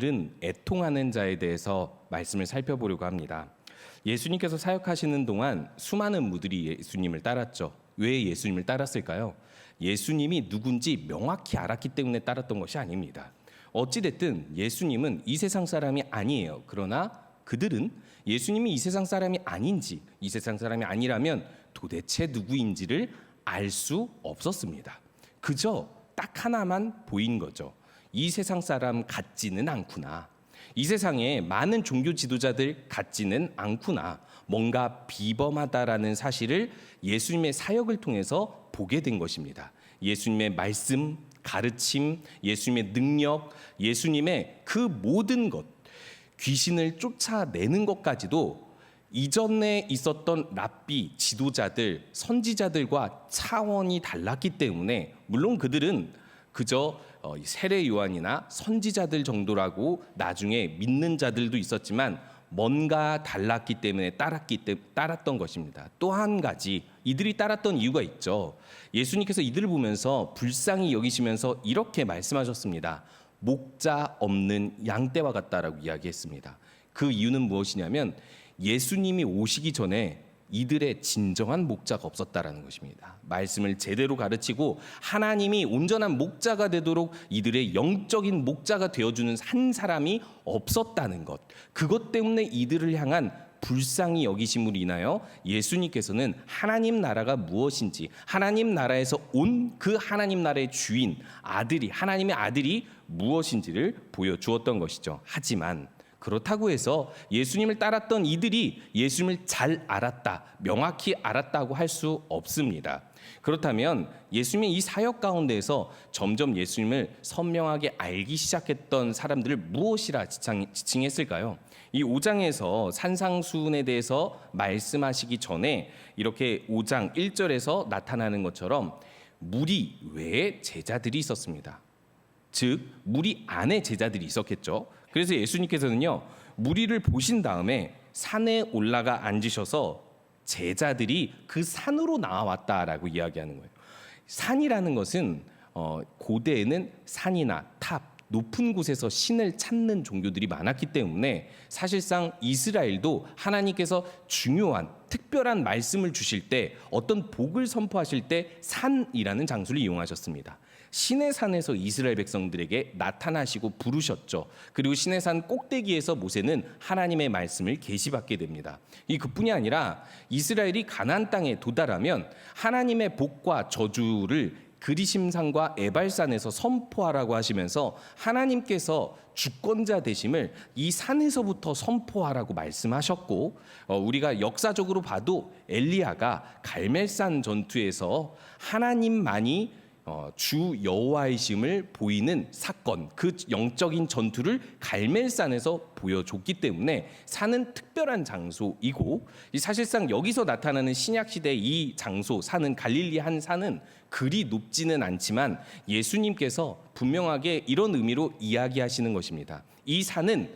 오늘은 애통하는 자에 대해서 말씀을 살펴보려고 합니다. 예수님께서 사역하시는 동안 수많은 무들이 예수님을 따랐죠. 왜 예수님을 따랐을까요? 예수님이 누군지 명확히 알았기 때문에 따랐던 것이 아닙니다. 어찌됐든 예수님은 이 세상 사람이 아니에요. 그러나 그들은 예수님이 이 세상 사람이 아닌지, 이 세상 사람이 아니라면 도대체 누구인지를 알 수 없었습니다. 그저 딱 하나만 보인 거죠. 이 세상 사람 같지는 않구나. 이 세상에 많은 종교 지도자들 같지는 않구나. 뭔가 비범하다라는 사실을 예수님의 사역을 통해서 보게 된 것입니다. 예수님의 말씀, 가르침, 예수님의 능력, 예수님의 그 모든 것, 귀신을 쫓아내는 것까지도 이전에 있었던 랍비, 지도자들, 선지자들과 차원이 달랐기 때문에 물론 그들은 그저 세례 요한이나 선지자들 정도라고 나중에 믿는 자들도 있었지만 뭔가 달랐기 때문에 따랐던 것입니다. 또 한 가지 이들이 따랐던 이유가 있죠. 예수님께서 이들을 보면서 불쌍히 여기시면서 이렇게 말씀하셨습니다. 목자 없는 양떼와 같다라고 이야기했습니다. 그 이유는 무엇이냐면 예수님이 오시기 전에 이들의 진정한 목자가 없었다라는 것입니다. 말씀을 제대로 가르치고 하나님이 온전한 목자가 되도록 이들의 영적인 목자가 되어주는 한 사람이 없었다는 것. 그것 때문에 이들을 향한 불쌍히 여기심으로 인하여 예수님께서는 하나님 나라가 무엇인지, 하나님 나라에서 온 그 하나님 나라의 주인, 아들이, 하나님의 아들이 무엇인지를 보여주었던 것이죠. 하지만 그렇다고 해서 예수님을 따랐던 이들이 예수님을 잘 알았다, 명확히 알았다고 할 수 없습니다. 그렇다면 예수님의 이 사역 가운데에서 점점 예수님을 선명하게 알기 시작했던 사람들을 무엇이라 지칭했을까요? 이 5장에서 산상수훈에 대해서 말씀하시기 전에 이렇게 5장 1절에서 나타나는 것처럼 무리 외에 제자들이 있었습니다. 즉 무리 안에 제자들이 있었겠죠. 그래서 예수님께서는요, 무리를 보신 다음에 산에 올라가 앉으셔서 제자들이 그 산으로 나와왔다라고 이야기하는 거예요. 산이라는 것은 고대에는 산이나 탑, 높은 곳에서 신을 찾는 종교들이 많았기 때문에 사실상 이스라엘도 하나님께서 중요한 특별한 말씀을 주실 때, 어떤 복을 선포하실 때 산이라는 장소를 이용하셨습니다. 신의 산에서 이스라엘 백성들에게 나타나시고 부르셨죠. 그리고 신의 산 꼭대기에서 모세는 하나님의 말씀을 계시받게 됩니다. 그뿐이 아니라 이스라엘이 가나안 땅에 도달하면 하나님의 복과 저주를 그리심산과 에발산에서 선포하라고 하시면서 하나님께서 주권자 되심을 이 산에서부터 선포하라고 말씀하셨고, 우리가 역사적으로 봐도 엘리야가 갈멜산 전투에서 하나님만이 주 여호와이심을 보이는 사건, 그 영적인 전투를 갈멜산에서 보여줬기 때문에 산은 특별한 장소이고, 사실상 여기서 나타나는 신약시대의 이 장소, 산은 갈릴리 한 산은 그리 높지는 않지만 예수님께서 분명하게 이런 의미로 이야기하시는 것입니다. 이 산은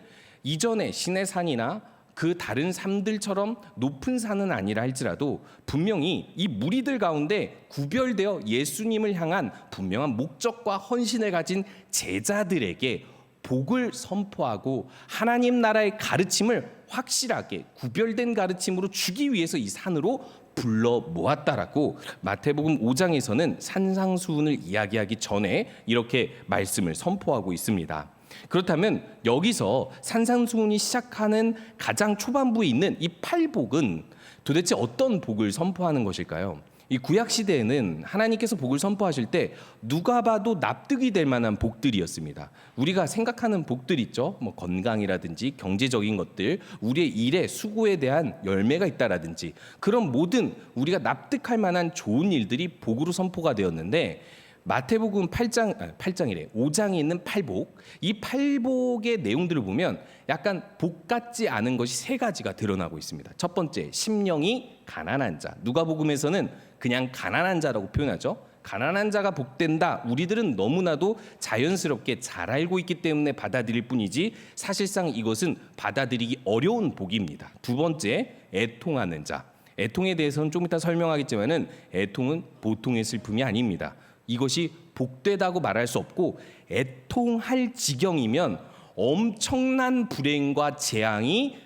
이전에 신의 산이나 그 다른 산들처럼 높은 산은 아니라 할지라도 분명히 이 무리들 가운데 구별되어 예수님을 향한 분명한 목적과 헌신을 가진 제자들에게 복을 선포하고 하나님 나라의 가르침을 확실하게 구별된 가르침으로 주기 위해서 이 산으로 불러 모았다라고 마태복음 5장에서는 산상수훈을 이야기하기 전에 이렇게 말씀을 선포하고 있습니다. 그렇다면 여기서 산상수훈이 시작하는 가장 초반부에 있는 이 팔복은 도대체 어떤 복을 선포하는 것일까요? 이 구약 시대에는 하나님께서 복을 선포하실 때 누가 봐도 납득이 될 만한 복들이었습니다. 우리가 생각하는 복들 있죠. 건강이라든지 경제적인 것들, 우리의 일에 수고에 대한 열매가 있다라든지 그런 모든 우리가 납득할 만한 좋은 일들이 복으로 선포가 되었는데, 마태복음 5장에 있는 팔복, 이 팔복의 내용들을 보면 약간 복 같지 않은 것이 세 가지가 드러나고 있습니다. 첫 번째, 심령이 가난한 자. 누가복음에서는 그냥 가난한 자라고 표현하죠. 가난한 자가 복된다. 우리들은 너무나도 자연스럽게 잘 알고 있기 때문에 받아들일 뿐이지 사실상 이것은 받아들이기 어려운 복입니다. 두 번째, 애통하는 자. 애통에 대해서는 좀 이따 설명하겠지만은 애통은 보통의 슬픔이 아닙니다. 이것이 복되다고 말할 수 없고 애통할 지경이면 엄청난 불행과 재앙이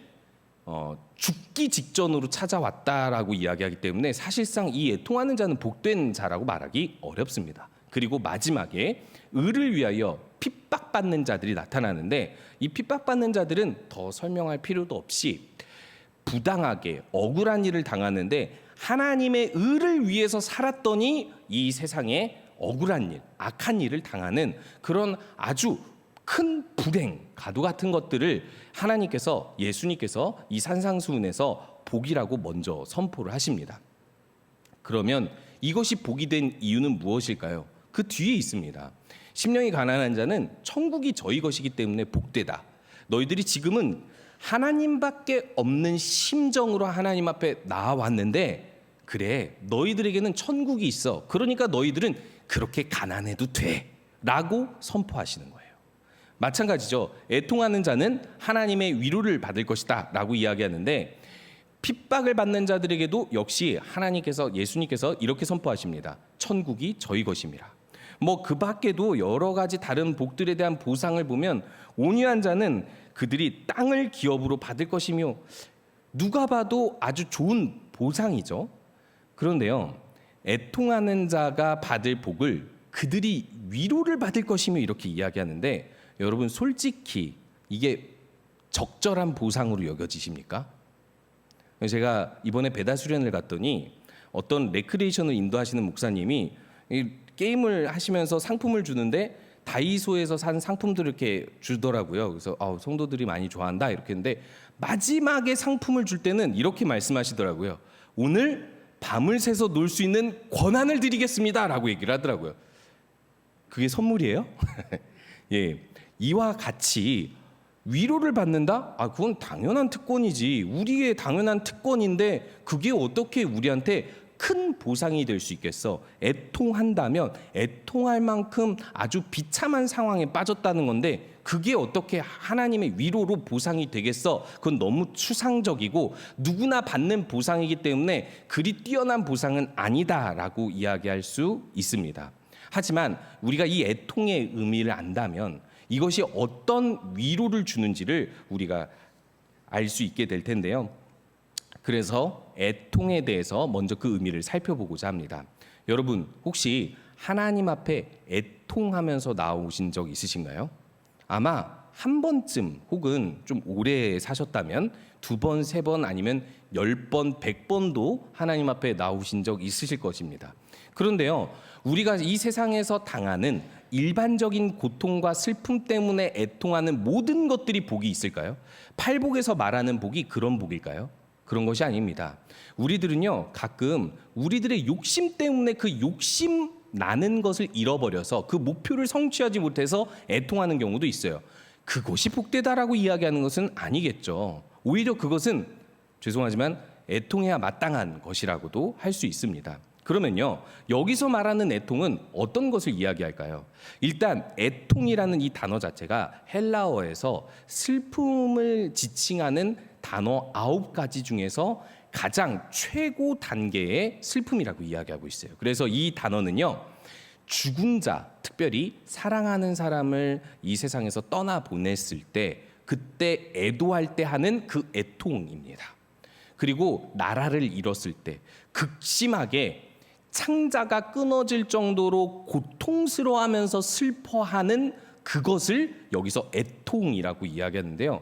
죽기 직전으로 찾아왔다라고 이야기하기 때문에 사실상 이 애통하는 자는 복된 자라고 말하기 어렵습니다. 그리고 마지막에 의를 위하여 핍박받는 자들이 나타나는데 이 핍박받는 자들은 더 설명할 필요도 없이 부당하게 억울한 일을 당하는데 하나님의 의를 위해서 살았더니 이 세상에 억울한 일, 악한 일을 당하는 그런 아주 큰 불행, 가도 같은 것들을 하나님께서 예수님께서 이 산상수훈에서 복이라고 먼저 선포를 하십니다. 그러면 이것이 복이 된 이유는 무엇일까요? 그 뒤에 있습니다. 심령이 가난한 자는 천국이 저희 것이기 때문에 복되다. 너희들이 지금은 하나님밖에 없는 심정으로 하나님 앞에 나와왔는데 그래 너희들에게는 천국이 있어. 그러니까 너희들은 그렇게 가난해도 돼 라고 선포하시는 거예요. 마찬가지죠. 애통하는 자는 하나님의 위로를 받을 것이다 라고 이야기하는데 핍박을 받는 자들에게도 역시 하나님께서 예수님께서 이렇게 선포하십니다. 천국이 저희 것입니다. 그 밖에도 여러 가지 다른 복들에 대한 보상을 보면 온유한 자는 그들이 땅을 기업으로 받을 것이며 누가 봐도 아주 좋은 보상이죠. 그런데요. 애통하는 자가 받을 복을 그들이 위로를 받을 것이며 이렇게 이야기하는데 여러분 솔직히 이게 적절한 보상으로 여겨지십니까? 제가 이번에 배달 수련을 갔더니 어떤 레크레이션을 인도하시는 목사님이 게임을 하시면서 상품을 주는데 다이소에서 산 상품들을 이렇게 주더라고요. 그래서 성도들이 많이 좋아한다 이렇게 했는데 마지막에 상품을 줄 때는 이렇게 말씀하시더라고요. 오늘 밤을 새서 놀 수 있는 권한을 드리겠습니다 라고 얘기를 하더라고요. 그게 선물이에요? 예, 이와 같이 위로를 받는다? 그건 당연한 특권이지. 우리의 당연한 특권인데 그게 어떻게 우리한테 큰 보상이 될 수 있겠어? 애통한다면 애통할 만큼 아주 비참한 상황에 빠졌다는 건데 그게 어떻게 하나님의 위로로 보상이 되겠어? 그건 너무 추상적이고 누구나 받는 보상이기 때문에 그리 뛰어난 보상은 아니다라고 이야기할 수 있습니다. 하지만 우리가 이 애통의 의미를 안다면 이것이 어떤 위로를 주는지를 우리가 알 수 있게 될 텐데요. 그래서 애통에 대해서 먼저 그 의미를 살펴보고자 합니다. 여러분 혹시 하나님 앞에 애통하면서 나오신 적 있으신가요? 아마 한 번쯤 혹은 좀 오래 사셨다면 2번, 3번 아니면 10번, 100번도 하나님 앞에 나오신 적 있으실 것입니다. 그런데요, 우리가 이 세상에서 당하는 일반적인 고통과 슬픔 때문에 애통하는 모든 것들이 복이 있을까요? 팔복에서 말하는 복이 그런 복일까요? 그런 것이 아닙니다. 우리들은요, 가끔 우리들의 욕심 때문에 그 욕심 나는 것을 잃어버려서 그 목표를 성취하지 못해서 애통하는 경우도 있어요. 그것이 복되다라고 이야기하는 것은 아니겠죠. 오히려 그것은 죄송하지만 애통해야 마땅한 것이라고도 할 수 있습니다. 그러면요, 여기서 말하는 애통은 어떤 것을 이야기할까요? 일단 애통이라는 이 단어 자체가 헬라어에서 슬픔을 지칭하는 단어 9가지 중에서 가장 최고 단계의 슬픔이라고 이야기하고 있어요. 그래서 이 단어는요, 죽은 자, 특별히 사랑하는 사람을 이 세상에서 떠나보냈을 때 그때 애도할 때 하는 그 애통입니다. 그리고 나라를 잃었을 때 극심하게 창자가 끊어질 정도로 고통스러워하면서 슬퍼하는 그것을 여기서 애통이라고 이야기하는데요.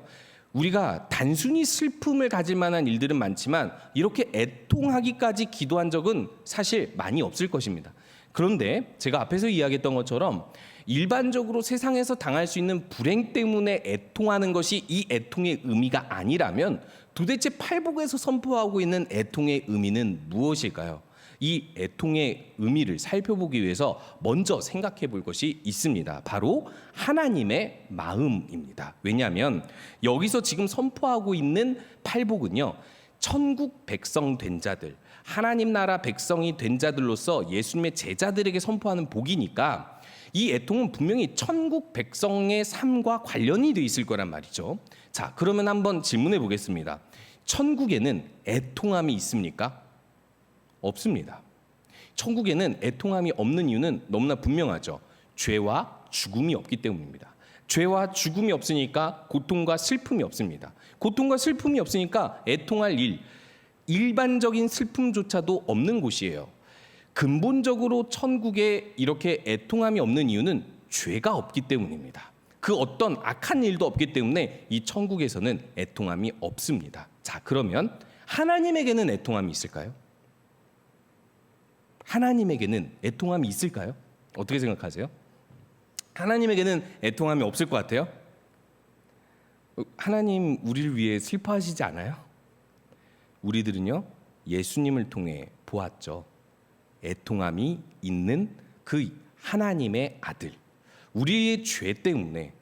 우리가 단순히 슬픔을 가질 만한 일들은 많지만 이렇게 애통하기까지 기도한 적은 사실 많이 없을 것입니다. 그런데 제가 앞에서 이야기했던 것처럼 일반적으로 세상에서 당할 수 있는 불행 때문에 애통하는 것이 이 애통의 의미가 아니라면 도대체 팔복에서 선포하고 있는 애통의 의미는 무엇일까요? 이 애통의 의미를 살펴보기 위해서 먼저 생각해 볼 것이 있습니다. 바로 하나님의 마음입니다. 왜냐하면 여기서 지금 선포하고 있는 팔복은요, 천국 백성 된 자들, 하나님 나라 백성이 된 자들로서 예수님의 제자들에게 선포하는 복이니까 이 애통은 분명히 천국 백성의 삶과 관련이 돼 있을 거란 말이죠. 자, 그러면 한번 질문해 보겠습니다. 천국에는 애통함이 있습니까? 없습니다. 천국에는 애통함이 없는 이유는 너무나 분명하죠. 죄와 죽음이 없기 때문입니다. 죄와 죽음이 없으니까 고통과 슬픔이 없습니다. 고통과 슬픔이 없으니까 애통할 일반적인 슬픔조차도 없는 곳이에요. 근본적으로 천국에 이렇게 애통함이 없는 이유는 죄가 없기 때문입니다. 그 어떤 악한 일도 없기 때문에 이 천국에서는 애통함이 없습니다. 자, 그러면 하나님에게는 애통함이 있을까요? 하나님에게는 애통함이 있을까요? 어떻게 생각하세요? 하나님에게는 애통함이 없을 것 같아요? 하나님 우리를 위해 슬퍼하시지 않아요? 우리들은요, 예수님을 통해 보았죠. 애통함이 있는 그 하나님의 아들, 우리의 죄 때문에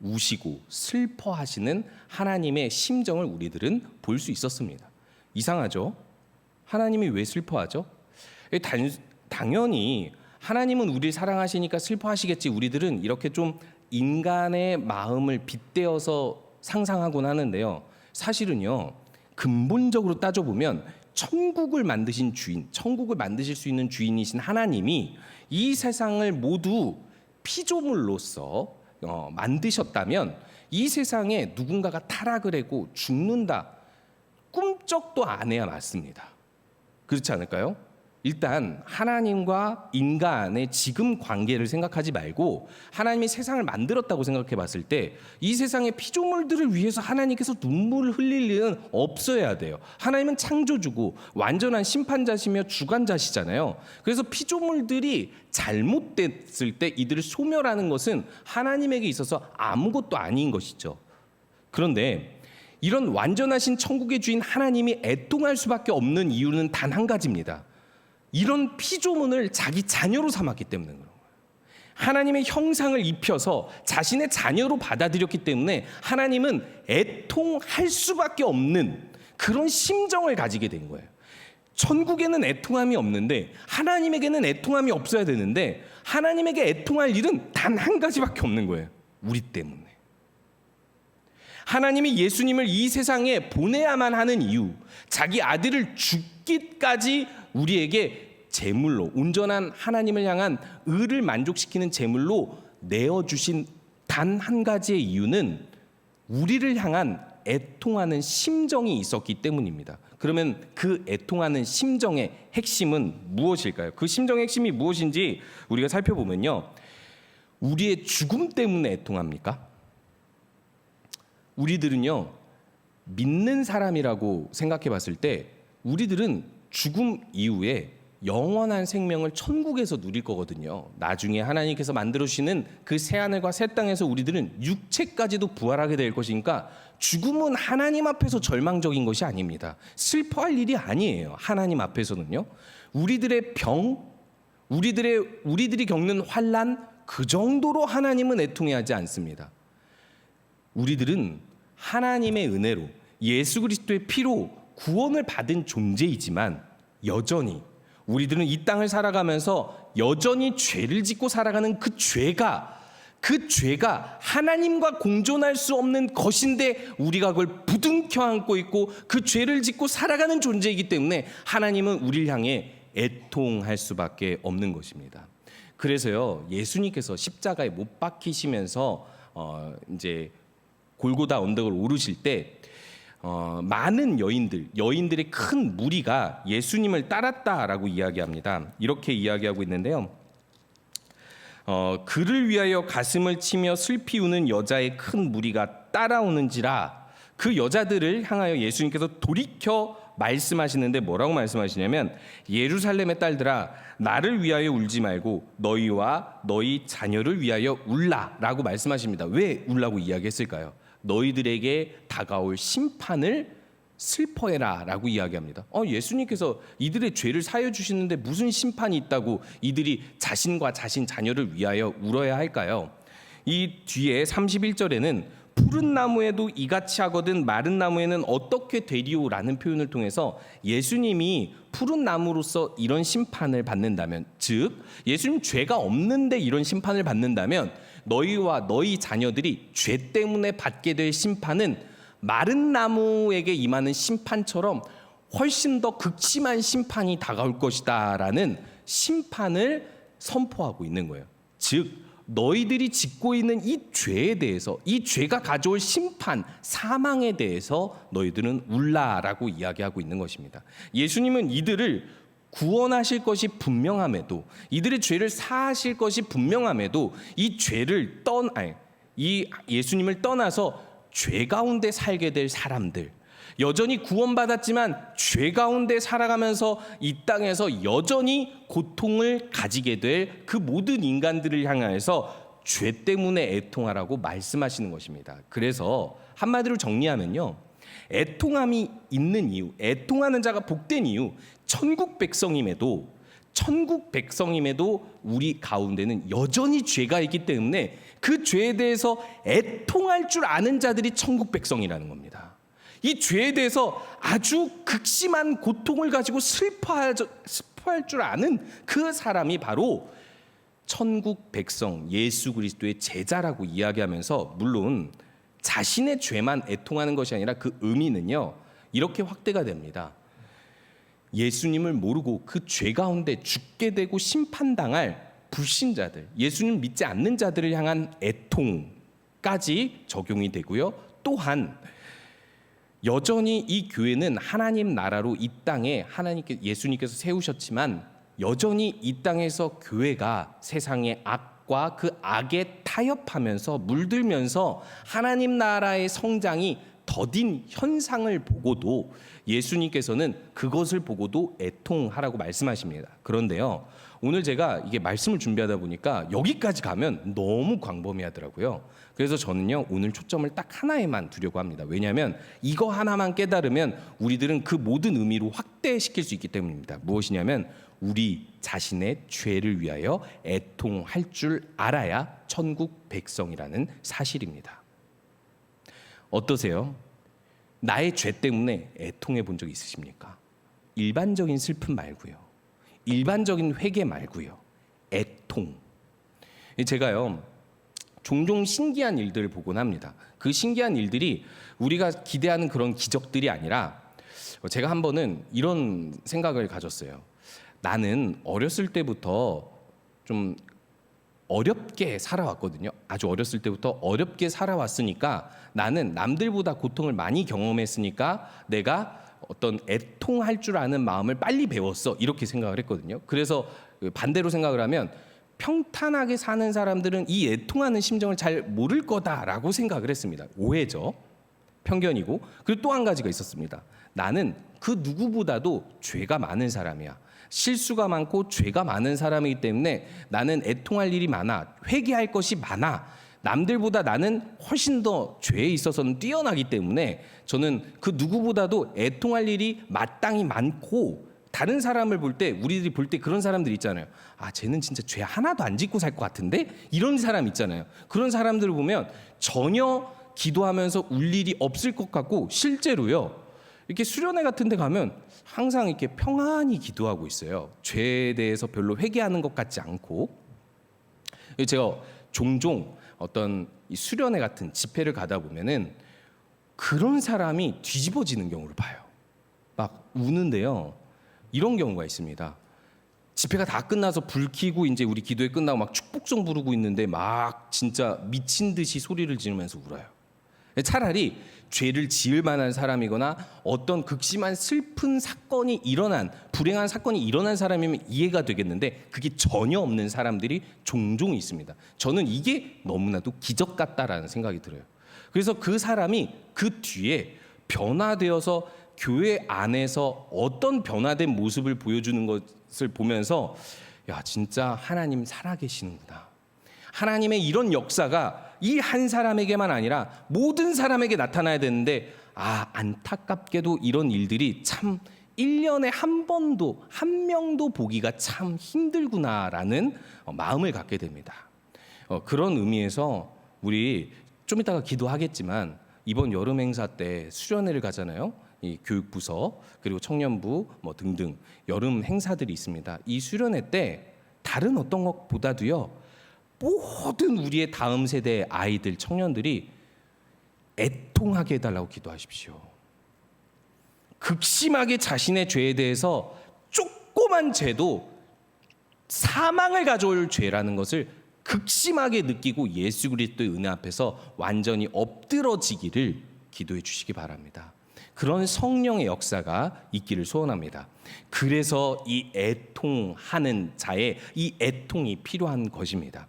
우시고 슬퍼하시는 하나님의 심정을 우리들은 볼 수 있었습니다. 이상하죠? 하나님이 왜 슬퍼하죠? 당연히 하나님은 우리를 사랑하시니까 슬퍼하시겠지, 우리들은 이렇게 좀 인간의 마음을 빗대어서 상상하곤 하는데요. 사실은요, 근본적으로 따져보면 천국을 만드신 주인, 천국을 만드실 수 있는 주인이신 하나님이 이 세상을 모두 피조물로서 만드셨다면 이 세상에 누군가가 타락을 하고 죽는다, 꿈쩍도 안 해야 맞습니다. 그렇지 않을까요? 일단 하나님과 인간의 지금 관계를 생각하지 말고 하나님이 세상을 만들었다고 생각해 봤을 때 이 세상의 피조물들을 위해서 하나님께서 눈물을 흘릴 일은 없어야 돼요. 하나님은 창조주고 완전한 심판자시며 주관자시잖아요. 그래서 피조물들이 잘못됐을 때 이들을 소멸하는 것은 하나님에게 있어서 아무것도 아닌 것이죠. 그런데 이런 완전하신 천국의 주인 하나님이 애통할 수밖에 없는 이유는 단 한 가지입니다. 이런 피조물을 자기 자녀로 삼았기 때문에 그런 거예요. 하나님의 형상을 입혀서 자신의 자녀로 받아들였기 때문에 하나님은 애통할 수밖에 없는 그런 심정을 가지게 된 거예요. 천국에는 애통함이 없는데 하나님에게는 애통함이 없어야 되는데 하나님에게 애통할 일은 단 한 가지밖에 없는 거예요. 우리 때문에. 하나님이 예수님을 이 세상에 보내야만 하는 이유, 자기 아들을 죽기까지 우리에게 제물로, 온전한 하나님을 향한 의를 만족시키는 제물로 내어주신 단 한 가지의 이유는 우리를 향한 애통하는 심정이 있었기 때문입니다. 그러면 그 애통하는 심정의 핵심은 무엇일까요? 그 심정의 핵심이 무엇인지 우리가 살펴보면요, 우리의 죽음 때문에 애통합니까? 우리들은요, 믿는 사람이라고 생각해 봤을 때 우리들은 죽음 이후에 영원한 생명을 천국에서 누릴 거거든요. 나중에 하나님께서 만들어주시는 그 새하늘과 새 땅에서 우리들은 육체까지도 부활하게 될 것이니까 죽음은 하나님 앞에서 절망적인 것이 아닙니다. 슬퍼할 일이 아니에요. 하나님 앞에서는요. 우리들의 병, 우리들이 겪는 환난, 그 정도로 하나님은 애통해하지 않습니다. 우리들은 하나님의 은혜로 예수 그리스도의 피로 구원을 받은 존재이지만 여전히 우리들은 이 땅을 살아가면서 여전히 죄를 짓고 살아가는 그 죄가 하나님과 공존할 수 없는 것인데 우리가 그걸 부둥켜 안고 있고 그 죄를 짓고 살아가는 존재이기 때문에 하나님은 우리를 향해 애통할 수밖에 없는 것입니다. 그래서요, 예수님께서 십자가에 못 박히시면서 이제 골고다 언덕을 오르실 때 많은 여인들의 큰 무리가 예수님을 따랐다라고 이야기합니다. 이렇게 이야기하고 있는데요. 그를 위하여 가슴을 치며 슬피 우는 여자의 큰 무리가 따라오는지라. 그 여자들을 향하여 예수님께서 돌이켜 말씀하시는데 뭐라고 말씀하시냐면, 예루살렘의 딸들아, 나를 위하여 울지 말고 너희와 너희 자녀를 위하여 울라라고 말씀하십니다. 왜 울라고 이야기했을까요? 너희들에게 다가올 심판을 슬퍼해라 라고 이야기합니다. 예수님께서 이들의 죄를 사여 주시는데 무슨 심판이 있다고 이들이 자신과 자신 자녀를 위하여 울어야 할까요? 이 뒤에 31절에는 푸른 나무에도 이같이 하거든 마른 나무에는 어떻게 되리오 라는 표현을 통해서 예수님이 푸른 나무로서 이런 심판을 받는다면, 즉 예수님 죄가 없는데 이런 심판을 받는다면 너희와 너희 자녀들이 죄 때문에 받게 될 심판은 마른 나무에게 임하는 심판처럼 훨씬 더 극심한 심판이 다가올 것이다 라는 심판을 선포하고 있는 거예요. 즉 너희들이 짓고 있는 이 죄에 대해서, 이 죄가 가져올 심판, 사망에 대해서 너희들은 울라라고 이야기하고 있는 것입니다. 예수님은 이들을 구원하실 것이 분명함에도, 이들의 죄를 사하실 것이 분명함에도 이 예수님을 떠나서 죄 가운데 살게 될 사람들, 여전히 구원받았지만 죄 가운데 살아가면서 이 땅에서 여전히 고통을 가지게 될 그 모든 인간들을 향하여서 죄 때문에 애통하라고 말씀하시는 것입니다. 그래서 한마디로 정리하면요, 애통함이 있는 이유, 애통하는 자가 복된 이유, 천국 백성임에도 우리 가운데는 여전히 죄가 있기 때문에 그 죄에 대해서 애통할 줄 아는 자들이 천국 백성이라는 겁니다. 이 죄에 대해서 아주 극심한 고통을 가지고 슬퍼할 줄 아는 그 사람이 바로 천국 백성, 예수 그리스도의 제자라고 이야기하면서, 물론 자신의 죄만 애통하는 것이 아니라 그 의미는요, 이렇게 확대가 됩니다. 예수님을 모르고 그 죄 가운데 죽게 되고 심판당할 불신자들, 예수님 믿지 않는 자들을 향한 애통까지 적용이 되고요. 또한 여전히 이 교회는 하나님 나라로 이 땅에 예수님께서 세우셨지만, 여전히 이 땅에서 교회가 세상의 악과 그 악에 타협하면서 물들면서 하나님 나라의 성장이 더딘 현상을 보고도 예수님께서는 그것을 보고도 애통하라고 말씀하십니다. 그런데요, 오늘 제가 이게 말씀을 준비하다 보니까 여기까지 가면 너무 광범위하더라고요. 그래서 저는요, 오늘 초점을 딱 하나에만 두려고 합니다. 왜냐하면 이거 하나만 깨달으면 우리들은 그 모든 의미로 확대시킬 수 있기 때문입니다. 무엇이냐면, 우리 자신의 죄를 위하여 애통할 줄 알아야 천국 백성이라는 사실입니다. 어떠세요? 나의 죄 때문에 애통해 본 적 있으십니까? 일반적인 슬픔 말고요, 일반적인 회개 말고요, 애통. 제가요, 종종 신기한 일들을 보곤 합니다. 그 신기한 일들이 우리가 기대하는 그런 기적들이 아니라, 제가 한 번은 이런 생각을 가졌어요. 나는 어렸을 때부터 좀 어렵게 살아왔거든요. 아주 어렸을 때부터 어렵게 살아왔으니까 나는 남들보다 고통을 많이 경험했으니까 내가 어떤 애통할 줄 아는 마음을 빨리 배웠어, 이렇게 생각을 했거든요. 그래서 반대로 생각을 하면, 평탄하게 사는 사람들은 이 애통하는 심정을 잘 모를 거다라고 생각을 했습니다. 오해죠, 편견이고. 그리고 또 한 가지가 있었습니다. 나는 그 누구보다도 죄가 많은 사람이야, 실수가 많고 죄가 많은 사람이기 때문에 나는 애통할 일이 많아, 회개할 것이 많아, 남들보다 나는 훨씬 더 죄에 있어서는 뛰어나기 때문에 저는 그 누구보다도 애통할 일이 마땅히 많고, 다른 사람을 볼 때, 우리들이 볼 때 그런 사람들 있잖아요. 아, 쟤는 진짜 죄 하나도 안 짓고 살 것 같은데? 이런 사람 있잖아요. 그런 사람들을 보면 전혀 기도하면서 울 일이 없을 것 같고, 실제로요, 이렇게 수련회 같은 데 가면 항상 이렇게 평안히 기도하고 있어요. 죄에 대해서 별로 회개하는 것 같지 않고. 제가 종종 어떤 이 수련회 같은 집회를 가다 보면은 그런 사람이 뒤집어지는 경우를 봐요. 막 우는데요, 이런 경우가 있습니다. 집회가 다 끝나서 불 켜고 이제 우리 기도회 끝나고 막 축복성 부르고 있는데 막 진짜 미친 듯이 소리를 지르면서 울어요. 차라리 죄를 지을 만한 사람이거나 어떤 극심한 슬픈 사건이 일어난, 불행한 사건이 일어난 사람이면 이해가 되겠는데, 그게 전혀 없는 사람들이 종종 있습니다. 저는 이게 너무나도 기적 같다라는 생각이 들어요. 그래서 그 사람이 그 뒤에 변화되어서 교회 안에서 어떤 변화된 모습을 보여주는 것을 보면서, 야, 진짜 하나님 살아계시는구나, 하나님의 이런 역사가 이 한 사람에게만 아니라 모든 사람에게 나타나야 되는데, 안타깝게도 이런 일들이 참 1년에 한 번도, 한 명도 보기가 참 힘들구나라는 마음을 갖게 됩니다. 그런 의미에서 우리 좀 이따가 기도하겠지만, 이번 여름 행사 때 수련회를 가잖아요. 이 교육부서 그리고 청년부 등등 여름 행사들이 있습니다. 이 수련회 때 다른 어떤 것보다도요, 모든 우리의 다음 세대의 아이들, 청년들이 애통하게 해달라고 기도하십시오. 극심하게 자신의 죄에 대해서 조그만 죄도 사망을 가져올 죄라는 것을 극심하게 느끼고 예수 그리스도의 은혜 앞에서 완전히 엎드러지기를 기도해 주시기 바랍니다. 그런 성령의 역사가 있기를 소원합니다. 그래서 이 애통하는 자의 이 애통이 필요한 것입니다.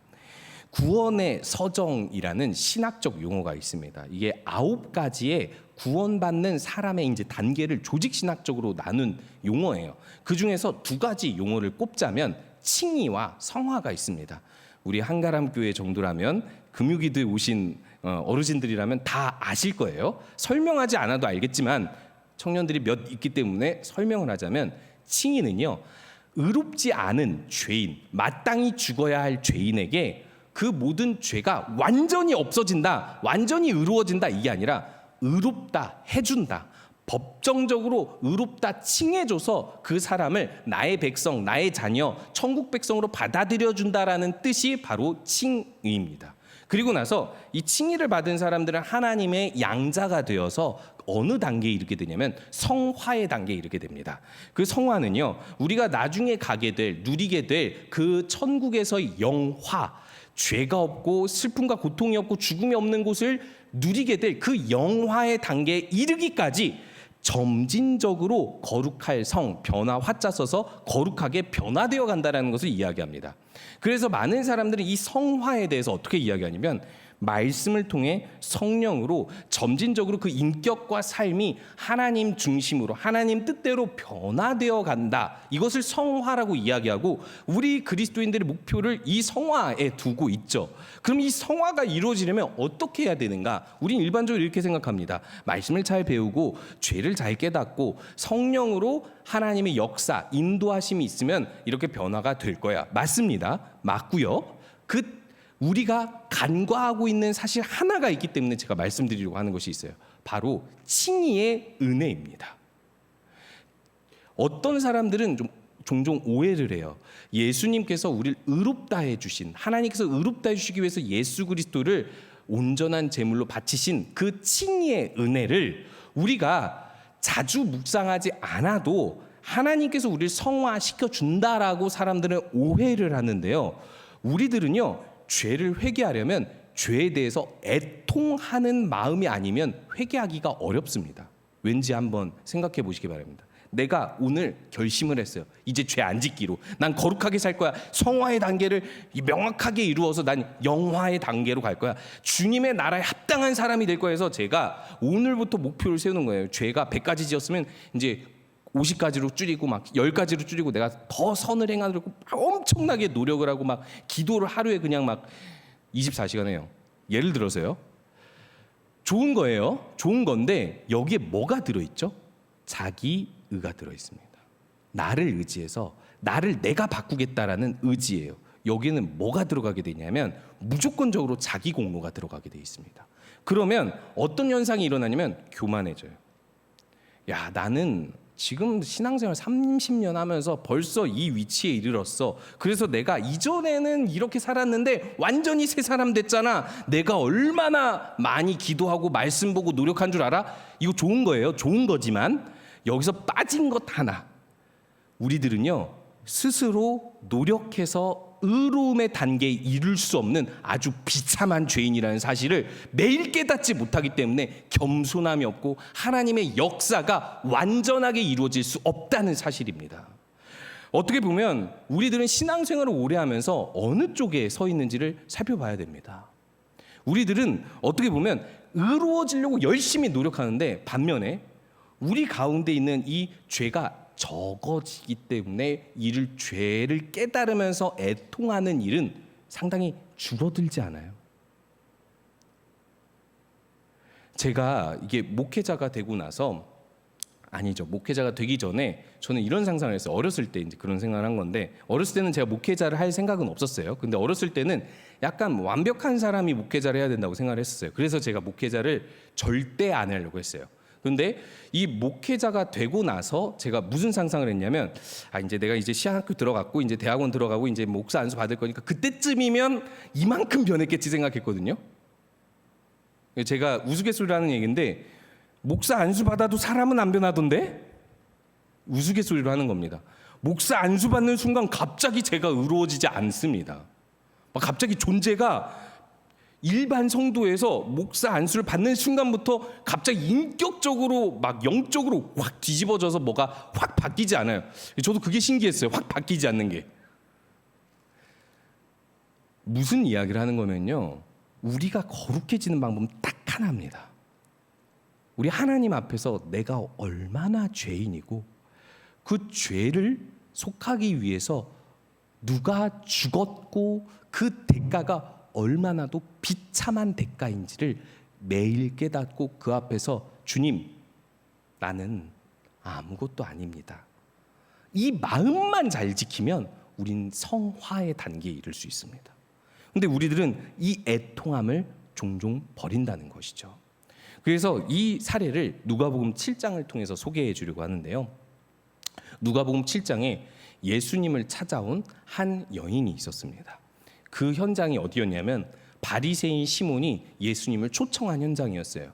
구원의 서정이라는 신학적 용어가 있습니다. 이게 9가지의 구원받는 사람의 이제 단계를 조직 신학적으로 나눈 용어예요. 그 중에서 2가지 용어를 꼽자면 칭의와 성화가 있습니다. 우리 한가람 교회 정도라면 금요기도에 오신 어르신들이라면 다 아실 거예요. 설명하지 않아도 알겠지만 청년들이 몇 있기 때문에 설명을 하자면 칭의는요, 의롭지 않은 죄인, 마땅히 죽어야 할 죄인에게 그 모든 죄가 완전히 없어진다, 완전히 의로워진다, 이게 아니라 의롭다 해준다, 법정적으로 의롭다 칭해줘서 그 사람을 나의 백성, 나의 자녀, 천국 백성으로 받아들여준다라는 뜻이 바로 칭의입니다. 그리고 나서 이 칭의를 받은 사람들은 하나님의 양자가 되어서 어느 단계에 이르게 되냐면 성화의 단계에 이르게 됩니다. 그 성화는요, 우리가 나중에 가게 될, 누리게 될 그 천국에서의 영화, 죄가 없고 슬픔과 고통이 없고 죽음이 없는 곳을 누리게 될 그 영화의 단계에 이르기까지 점진적으로 거룩할 성, 변화 화자 써서 거룩하게 변화되어 간다는 것을 이야기합니다. 그래서 많은 사람들이 이 성화에 대해서 어떻게 이야기하냐면 말씀을 통해 성령으로 점진적으로 그 인격과 삶이 하나님 중심으로 하나님 뜻대로 변화되어 간다. 이것을 성화라고 이야기하고 우리 그리스도인들의 목표를 이 성화에 두고 있죠. 그럼 이 성화가 이루어지려면 어떻게 해야 되는가? 우린 일반적으로 이렇게 생각합니다. 말씀을 잘 배우고 죄를 잘 깨닫고 성령으로 하나님의 역사, 인도하심이 있으면 이렇게 변화가 될 거야. 맞습니다. 맞고요. 우리가 간과하고 있는 사실 하나가 있기 때문에 제가 말씀드리려고 하는 것이 있어요. 바로 칭의의 은혜입니다. 어떤 사람들은 종종 오해를 해요. 예수님께서 우리를 의롭다 해주신, 하나님께서 의롭다 해주시기 위해서 예수 그리스도를 온전한 제물로 바치신 그 칭의의 은혜를 우리가 자주 묵상하지 않아도 하나님께서 우리를 성화시켜 준다라고 사람들은 오해를 하는데요. 우리들은요, 죄를 회개하려면 죄에 대해서 애통하는 마음이 아니면 회개하기가 어렵습니다. 왠지 한번 생각해 보시기 바랍니다. 내가 오늘 결심을 했어요. 이제 죄 안 짓기로. 난 거룩하게 살 거야. 성화의 단계를 명확하게 이루어서 난 영화의 단계로 갈 거야. 주님의 나라에 합당한 사람이 될 거야 해서 제가 오늘부터 목표를 세우는 거예요. 죄가 100가지 지었으면 이제 50가지로 줄이고 막 10가지로 줄이고 내가 더 선을 행하려고 엄청나게 노력을 하고 막 기도를 하루에 그냥 막 24시간 해요. 예를 들어서요. 좋은 거예요. 좋은 건데 여기에 뭐가 들어있죠? 자기의가 들어있습니다. 나를 의지해서 나를 내가 바꾸겠다라는 의지예요. 여기는 뭐가 들어가게 되냐면 무조건적으로 자기 공로가 들어가게 돼 있습니다. 그러면 어떤 현상이 일어나냐면 교만해져요. 야, 나는 지금 신앙생활 30년 하면서 벌써 이 위치에 이르렀어. 그래서 내가 이전에는 이렇게 살았는데 완전히 새 사람 됐잖아. 내가 얼마나 많이 기도하고 말씀 보고 노력한 줄 알아? 이거 좋은 거예요. 좋은 거지만 여기서 빠진 것 하나. 우리들은요, 스스로 노력해서 의로움의 단계에 이를 수 없는 아주 비참한 죄인이라는 사실을 매일 깨닫지 못하기 때문에 겸손함이 없고 하나님의 역사가 완전하게 이루어질 수 없다는 사실입니다. 어떻게 보면 우리들은 신앙생활을 오래 하면서 어느 쪽에 서 있는지를 살펴봐야 됩니다. 우리들은 어떻게 보면 의로워지려고 열심히 노력하는데 반면에 우리 가운데 있는 이 죄가 적어지기 때문에 이를 죄를 깨달으면서 애통하는 일은 상당히 줄어들지 않아요. 제가 이게 목회자가 되고 나서 아니죠. 목회자가 되기 전에 저는 이런 상상을 했어요. 어렸을 때 이제 그런 생각을 한 건데 어렸을 때는 제가 목회자를 할 생각은 없었어요. 근데 어렸을 때는 약간 완벽한 사람이 목회자를 해야 된다고 생각을 했었어요. 그래서 제가 목회자를 절대 안 하려고 했어요. 그런데 이 목회자가 되고 나서 제가 무슨 상상을 했냐면 이제 내가 이제 신학교 들어갔고 이제 대학원 들어가고 이제 목사 안수 받을 거니까 그때쯤이면 이만큼 변했겠지 생각했거든요. 제가 우스갯소리를 하는 얘기인데 목사 안수 받아도 사람은 안 변하던데? 우스갯소리로 하는 겁니다. 목사 안수 받는 순간 갑자기 제가 의로워지지 않습니다. 갑자기 존재가 일반 성도에서 목사 안수를 받는 순간부터 갑자기 인격적으로 막 영적으로 확 뒤집어져서 뭐가 확 바뀌지 않아요. 저도 그게 신기했어요. 확 바뀌지 않는 게. 무슨 이야기를 하는 거면요, 우리가 거룩해지는 방법은 딱 하나입니다. 우리 하나님 앞에서 내가 얼마나 죄인이고 그 죄를 속하기 위해서 누가 죽었고 그 대가가 얼마나도 비참한 대가인지를 매일 깨닫고 그 앞에서 주님, 나는 아무것도 아닙니다. 이 마음만 잘 지키면 우린 성화의 단계에 이를 수 있습니다. 근데 우리들은 이 애통함을 종종 버린다는 것이죠. 그래서 이 사례를 누가복음 7장을 통해서 소개해 주려고 하는데요. 누가복음 7장에 예수님을 찾아온 한 여인이 있었습니다. 그 현장이 어디였냐면 바리새인 시몬이 예수님을 초청한 현장이었어요.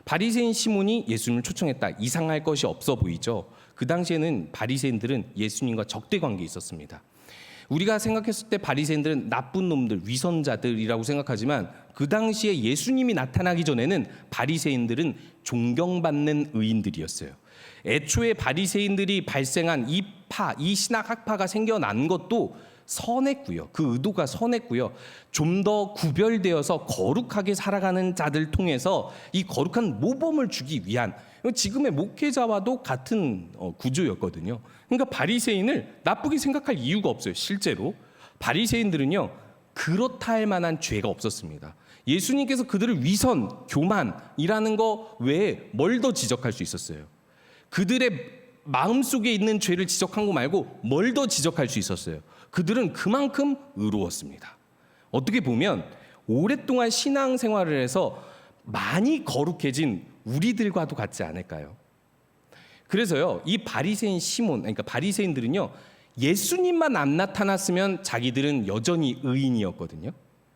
바리새인 시몬이 예수님을 초청했다. 이상할 것이 없어 보이죠. 그 당시에는 바리새인들은 예수님과 적대 관계에 있었습니다. 우리가 생각했을 때 바리새인들은 나쁜 놈들, 위선자들이라고 생각하지만 그 당시에 예수님이 나타나기 전에는 바리새인들은 존경받는 의인들이었어요. 애초에 바리새인들이 발생한 이 신학 학파가 생겨난 것도 선했고요. 그 의도가 선했고요. 좀 더 구별되어서 거룩하게 살아가는 자들 통해서 이 거룩한 모범을 주기 위한, 지금의 목회자와도 같은 구조였거든요. 그러니까 바리새인을 나쁘게 생각할 이유가 없어요. 실제로 바리새인들은요, 그렇다 할 만한 죄가 없었습니다. 예수님께서 그들을 위선, 교만이라는 거 외에 뭘 더 지적할 수 있었어요? 그들의 마음속에 있는 죄를 지적한 거 말고 뭘 더 지적할 수 있었어요? 그들은 그만큼 의로웠습니다. 어떻게 보면 오랫동안 신앙생활을 해서 많이 거룩해진 우리들과도 같지 않을까요? 그래서요, 이 바리새인 시몬, 그러니까 바리새인들은요, 예수님만 안 나타났으면 자기들은 여전히 의인이었거든요.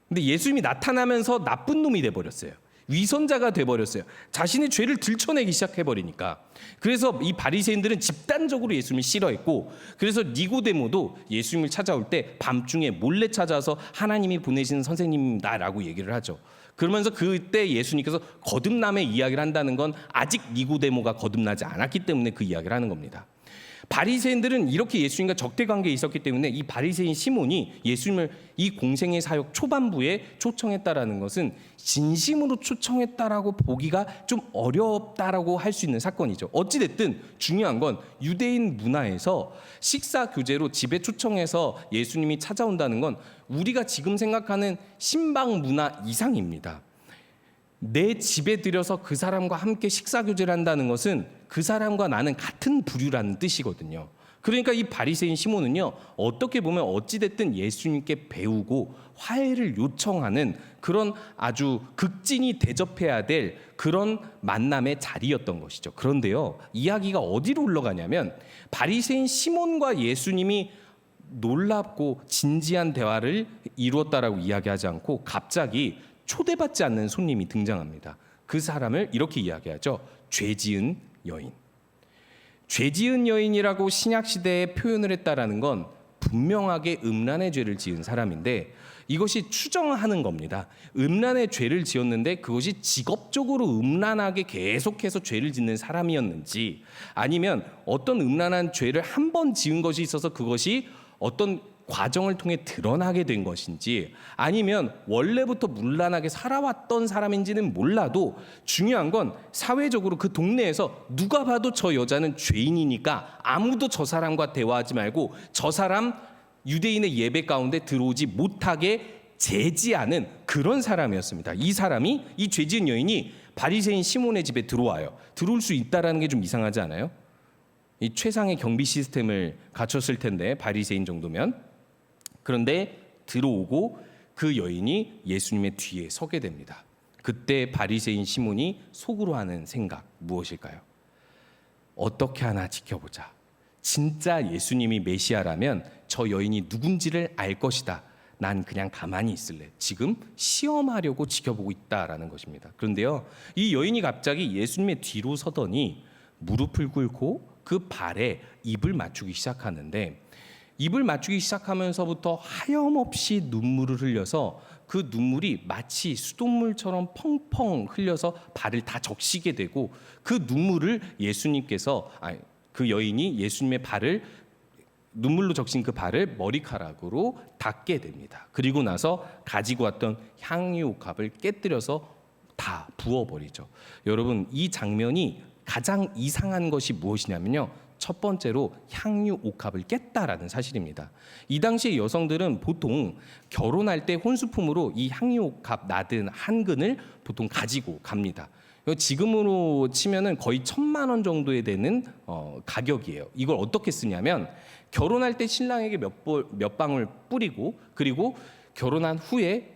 근데 예수님이 나타나면서 나쁜 놈이 돼버렸어요. 위선자가 돼버렸어요. 자신의 죄를 들춰내기 시작해버리니까. 그래서 이 바리새인들은 집단적으로 예수님을 싫어했고, 그래서 니고데모도 예수님을 찾아올 때 밤중에 몰래 찾아서 하나님이 보내신 선생님이다라고 얘기를 하죠. 그러면서 그때 예수님께서 거듭남의 이야기를 한다는 건 아직 니고데모가 거듭나지 않았기 때문에 그 이야기를 하는 겁니다. 바리새인들은 이렇게 예수님과 적대 관계에 있었기 때문에 이 바리새인 시몬이 예수님을 이 공생의 사역 초반부에 초청했다라는 것은 진심으로 초청했다라고 보기가 좀 어렵다라고 할 수 있는 사건이죠. 어찌 됐든 중요한 건 유대인 문화에서 식사 교제로 집에 초청해서 예수님이 찾아온다는 건 우리가 지금 생각하는 신방 문화 이상입니다. 내 집에 들여서 그 사람과 함께 식사 교제를 한다는 것은 그 사람과 나는 같은 부류라는 뜻이거든요. 그러니까 이 바리새인 시몬은요, 어떻게 보면 어찌됐든 예수님께 배우고 화해를 요청하는 그런 아주 극진히 대접해야 될 그런 만남의 자리였던 것이죠. 그런데요, 이야기가 어디로 흘러가냐면 바리새인 시몬과 예수님이 놀랍고 진지한 대화를 이루었다라고 이야기하지 않고 갑자기 초대받지 않는 손님이 등장합니다. 그 사람을 이렇게 이야기하죠. 죄 지은 여인. 죄 지은 여인이라고 신약시대에 표현을 했다라는 건 분명하게 음란의 죄를 지은 사람인데, 이것이 추정하는 겁니다. 음란의 죄를 지었는데 그것이 직업적으로 음란하게 계속해서 죄를 짓는 사람이었는지, 아니면 어떤 음란한 죄를 한 번 지은 것이 있어서 그것이 어떤 과정을 통해 드러나게 된 것인지, 아니면 원래부터 문란하게 살아왔던 사람인지는 몰라도 중요한 건 사회적으로 그 동네에서 누가 봐도 저 여자는 죄인이니까 아무도 저 사람과 대화하지 말고 저 사람 유대인의 예배 가운데 들어오지 못하게 제지하는 그런 사람이었습니다. 이 사람이, 이 죄지은 여인이 바리새인 시몬의 집에 들어와요. 들어올 수 있다라는 게 좀 이상하지 않아요? 이 최상의 경비 시스템을 갖췄을 텐데 바리새인 정도면. 그런데 들어오고 그 여인이 예수님의 뒤에 서게 됩니다. 그때 바리새인 시몬이 속으로 하는 생각 무엇일까요? 어떻게 하나 지켜보자. 진짜 예수님이 메시아라면 저 여인이 누군지를 알 것이다. 난 그냥 가만히 있을래. 지금 시험하려고 지켜보고 있다라는 것입니다. 그런데요, 이 여인이 갑자기 예수님의 뒤로 서더니 무릎을 꿇고 그 발에 입을 맞추기 시작하는데, 입을 맞추기 시작하면서부터 하염없이 눈물을 흘려서 그 눈물이 마치 수돗물처럼 펑펑 흘려서 발을 다 적시게 되고 그 눈물을 그 여인이 예수님의 발을 눈물로 적신 그 발을 머리카락으로 닦게 됩니다. 그리고 나서 가지고 왔던 향유옥합을 깨뜨려서 다 부어버리죠. 여러분, 이 장면이 가장 이상한 것이 무엇이냐면요, 첫 번째로 향유옥합을 깼다라는 사실입니다. 이 당시의 여성들은 보통 결혼할 때 혼수품으로 이 향유옥합 나든 한 근을 보통 가지고 갑니다. 지금으로 치면은 거의 1,000만 원 정도에 되는 가격이에요. 이걸 어떻게 쓰냐면 결혼할 때 신랑에게 몇 방울 뿌리고, 그리고 결혼한 후에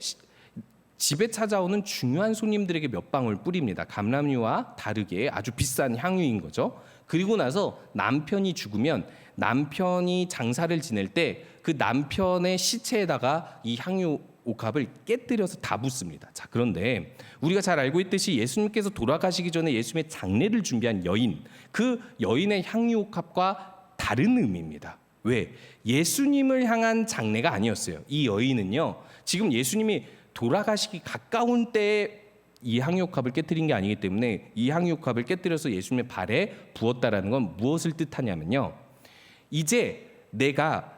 집에 찾아오는 중요한 손님들에게 몇 방울 뿌립니다. 감람유와 다르게 아주 비싼 향유인 거죠. 그리고 나서 남편이 죽으면 남편이 장사를 지낼 때 그 남편의 시체에다가 이 향유 옥합을 깨뜨려서 다 붓습니다. 자, 그런데 우리가 잘 알고 있듯이 예수님께서 돌아가시기 전에 예수님의 장례를 준비한 여인, 그 여인의 향유 옥합과 다른 의미입니다. 왜? 예수님을 향한 장례가 아니었어요. 이 여인은요, 지금 예수님이 돌아가시기 가까운 때에 이 향유옥합을 깨뜨린 게 아니기 때문에 이 향유옥합을 깨뜨려서 예수님의 발에 부었다라는 건 무엇을 뜻하냐면요, 이제 내가